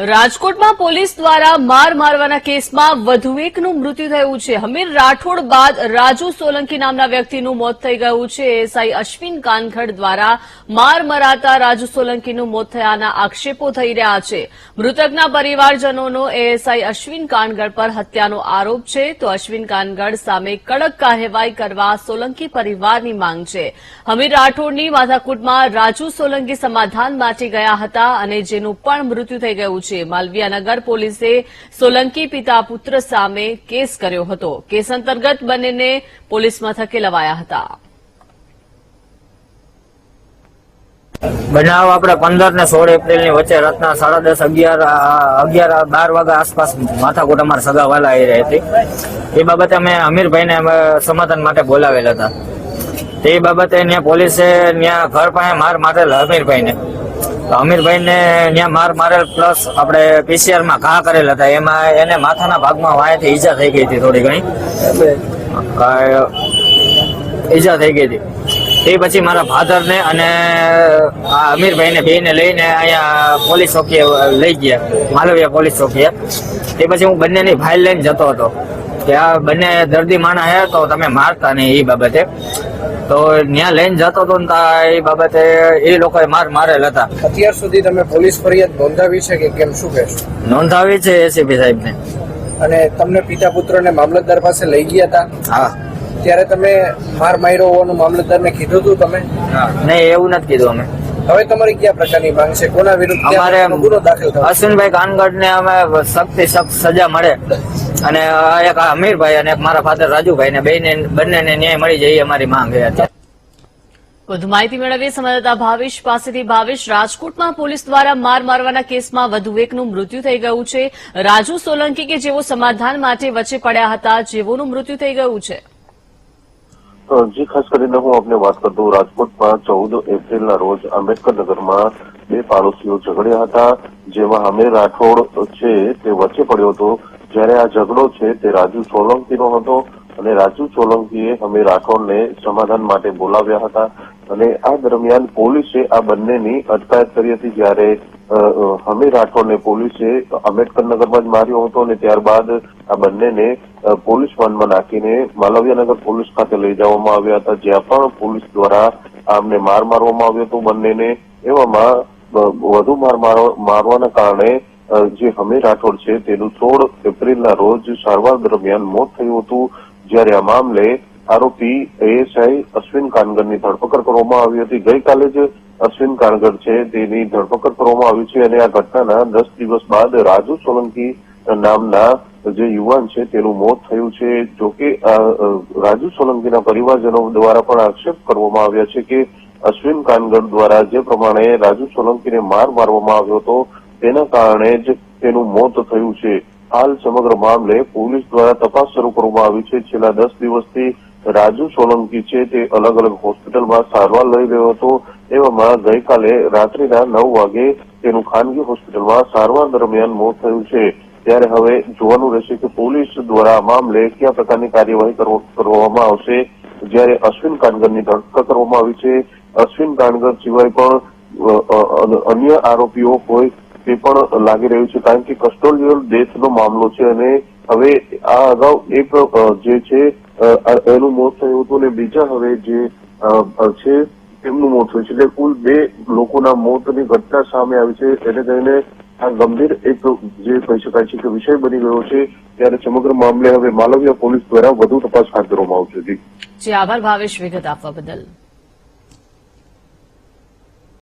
રાજકોટમાં પોલીસ દ્વારા માર મારવાના કેસમાં વધુ એકનું મૃત્યુ થયું છે। હમીર રાઠોડ બાદ રાજુ સોલંકી નામના વ્યક્તિનું મોત થઈ ગયું છે। એએસઆઈ અશ્વિન કાનગડ દ્વારા માર મરાતા રાજુ સોલંકીનું મોત થયાના આક્ષેપો થઈ રહ્યા છે। મૃતકના પરિવારજનોનો એએસઆઈ અશ્વિન કાનગડ પર હત્યાનો આરોપ છે, તો અશ્વિન કાનગડ સામે કડક કાર્યવાહી કરવા સોલંકી પરિવારની માંગ છે। હમીર રાઠોડની માથાકૂટમાં રાજુ સોલંકી સમાધાન માટે ગયા હતા અને જેનું પણ મૃત્યુ થઈ ગયું છે। માલવીયાનગર પોલીસે સોલંકી પિતા પુત્ર સામે કેસ કર્યો હતો। કેસ અંતર્ગત બંનેને પોલીસ મથકે લવાયા હતા। બનાવ આપણે 15 ને 16 એપ્રિલની વચ્ચે રાતના 10:30, 11, 12 વાગ્યા આસપાસ માથાકૂટ અમારા સગાવાલા આવી રહી હતી। એ બાબતે અમે હમીરભાઈને સમાધાન માટે બોલાવેલા હતા। તે બાબતે ત્યાં પોલીસે ત્યાં ઘર પાસે માર મારેલ હમીરભાઈને ત્યાં માર મારેલ પ્લસ આપણે પીસીઆર માં ઘા કરેલ હતા। એમાં એને માથાના ભાગમાં વાયાથી ઈજા થઈ ગઈ હતી, થોડી ઘણી ઈજા થઈ ગઈ હતી। એ પછી મારા ફાધર ને અને હમીરભાઈને બેને લઈને અહીંયા પોલીસ ચોકીએ લઈ ગયા, માલવીયા પોલીસ ચોકીએ। એ પછી હું બંનેની ફાઇલ લઈને જતો હતો કે આ બંને દર્દી માણા હે તો તમે મારતા નહીં, એ બાબતે તો ત્યાં લઈને જતો હતો ને એ બાબતે એ લોકોએ માર મારેલ હતા। અત્યાર સુધી તમે પોલીસ ફરિયાદ નોંધાવી છે કે કેમ, શું કહેશો? નોંધાવી છે એસીપી સાહેબને। અને તમને પિતા પુત્રને મામલતદાર પાસે લઈ ગયા હતા? હા। ત્યારે તમે માર માર્યો હોવાનું મામલતદારને કીધું હતું તમે? નહીં, એવું નથી કીધું અમે। હવે તમારી કયા પ્રકારની માંગ છે? કોના વિરુદ્ધ અમારે ગુનો દાખલ થયો? અશ્વિનભાઈ કાનગડ ને અમે સખ્ત સજા મળે અને એક હમીરભાઈ અને એક મારા ફાધર રાજુભાઈ ને બંનેને ન્યાય મળી જાય, એ અમારી માંગ છે અત્યારે। વધુ માહિતી મેળવીએ સંવાદદાતા ભાવેશ પાસેથી। ભાવેશ, રાજકોટમાં પોલીસ દ્વારા માર મારવાના કેસમાં વધુ એકનું મૃત્યુ થઈ ગયું છે। રાજુ સોલંકી કે જેઓ સમાધાન માટે વચ્ચે પડ્યા હતા, જેઓનું મૃત્યુ થઈ ગયું છે। જી, ખાસ કરીને હું આપને વાત કરતો રાજકોટમાં 14 એપ્રિલના રોજ આંબેડકરનગરમાં બે પાડોશીઓ ઝઘડ્યા હતા, જેમાં હમીર રાઠોડ છે તે વચ્ચે પડ્યો હતો। જ્યારે આ ઝઘડો છે તે રાજુ સોલંકીનો હતો અને રાજુ સોલંકીએ હમીર રાઠોડને સમાધાન માટે બોલાવ્યા હતા અને આ દરમિયાન પોલીસે આ બંનેની અટકાયત કરી હતી। જ્યારે હમીર રાઠોડને પોલીસે આંબેડકરનગરમાં જ માર્યો હતો અને ત્યારબાદ આ બંનેને પોલીસ વાનમાં નાખીને માલવીયાનગર પોલીસ ખાતે લઈ જવામાં આવ્યા હતા, જ્યાં પણ પોલીસ દ્વારા આમને માર મારવામાં આવ્યો હતો બંનેને। એવામાં વધુ મારવાના કારણે જે હમીર રાઠોડ છે તેનું 16 એપ્રિલના રોજ સારવાર દરમિયાન મોત થયું હતું। જ્યારે આ મામલે આરોપી એએસઆઈ અશ્વિન કાનગડની ધરપકડ કરવામાં આવી હતી। ગઈકાલે જ અશ્વિન કાનગડ છે તેની ધરપકડ કરવામાં આવી છે અને આ ઘટનાના 10 દિવસ બાદ રાજુ સોલંકી નામના જે યુવાન છે તેનું મોત થયું છે। જોકે રાજુ સોલંકીના પરિવારજનો દ્વારા પણ આક્ષેપ કરવામાં આવ્યા છે કે અશ્વિન કાનગડ દ્વારા જે પ્રમાણે રાજુ સોલંકીને માર મારવામાં આવ્યો હતો તેના કારણે જ તેનું મોત થયું છે। હાલ સમગ્ર મામલે પોલીસ દ્વારા તપાસ શરૂ કરવામાં આવી છે। છેલ્લા 10 દિવસથી રાજુ સોલંકી છે તે અલગ અલગ હોસ્પિટલમાં સારવાર લઈ રહ્યો હતો। એવામાં ગઈકાલે રાત્રિના 9 વાગે તેનું ખાનગી હોસ્પિટલમાં સારવાર દરમિયાન મોત થયું છે। ત્યારે હવે જોવાનું રહેશે કે પોલીસ દ્વારા આ મામલે કયા પ્રકારની કાર્યવાહી કરવામાં આવશે। જ્યારે અશ્વિન કાનગડની ધરપકડ કરવામાં આવી છે, અશ્વિન કાનગડ સિવાય પણ અન્ય આરોપીઓ હોય તે પણ લાગી રહ્યું છે, કારણ કે કસ્ટોડિયલ ડેથનો મામલો છે અને હવે આ અગાઉ એક જે છે એનું મોત થયું હતું અને બીજા હવે જે છે તેમનું મોત થયું છે, એટલે કુલ 2 લોકોના મોતની ઘટના સામે આવી છે। એને લઈને આ ગંભીર એક જે કહી શકાય છે કે વિષય બની ગયો છે। ત્યારે સમગ્ર મામલે હવે માલવીયા પોલીસ દ્વારા વધુ તપાસ હાથ ધરવામાં આવશે। જી, આભાર ભાવેશ વિગત આપવા બદલ।